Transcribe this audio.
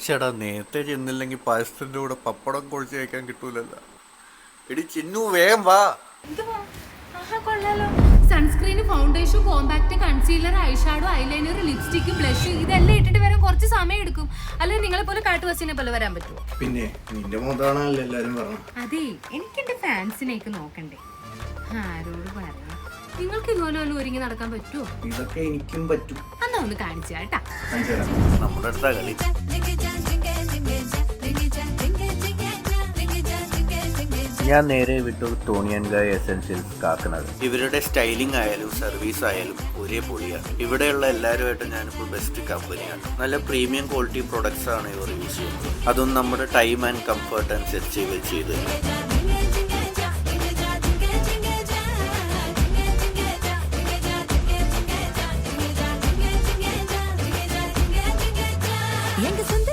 ചേട്ടാ നേരത്തെ ചെന്നില്ലെങ്കിൽ പായസത്തിന്റെ കൂടെ പപ്പടം കുഴച്ച് കഴിക്കാൻ കിട്ടൂലല്ലോ. എടി ചിന്നു വേഗം വാ. Sunscreen, foundation, compact, concealer, eyeshadow, eyeliner, lipstick, blush ഇതെല്ലാം ഇട്ടിട്ട് വരാൻ കുറച്ച് സമയം എടുക്കും. അല്ലെങ്കിൽ നിങ്ങളെ പോലെ കാട്ടുവസിനെ പോലെ വരാൻ പറ്റുമോ? പിന്നെ നിന്റെ മോതാണല്ലോ എല്ലാരും പറഞ്ഞു. അതെ, എനിക്ക് എന്റെ ഫാൻസിനെയൊക്കെ നോക്കണ്ടേ. ആരോട് പറയാ? നിങ്ങൾക്ക് ഇതുപോലെ വല്ല ഒരുങ്ങി നടക്കാൻ പറ്റുമോ? ഇതൊക്കെ എനിക്കും പറ്റും. എന്നാ ഒന്ന് കാണിച്ചു കേട്ടാ. നമ്മുടെ അടുത്ത കളി. ഞാൻ നേരെ വിട്ടു ടോണിയൻഗായ് എസെൻഷ്യൽസ് കാക്കനാട്. ഇവരുടെ സ്റ്റൈലിംഗ് ആയാലും സർവീസ് ആയാലും ഒരേ പൊളിയാണ്. ഇവിടെയുള്ള എല്ലാവരുമായിട്ട് ഞാനിപ്പോൾ ബെസ്റ്റ് കമ്പനിയാണ്. നല്ല പ്രീമിയം ക്വാളിറ്റി പ്രൊഡക്ട്സ് ആണ് ഇവർ യൂസ് ചെയ്യുന്നത്. അതും നമ്മുടെ ടൈം ആൻഡ് കംഫർട്ട് അനുസരിച്ച് ഇവർ ചെയ്തു.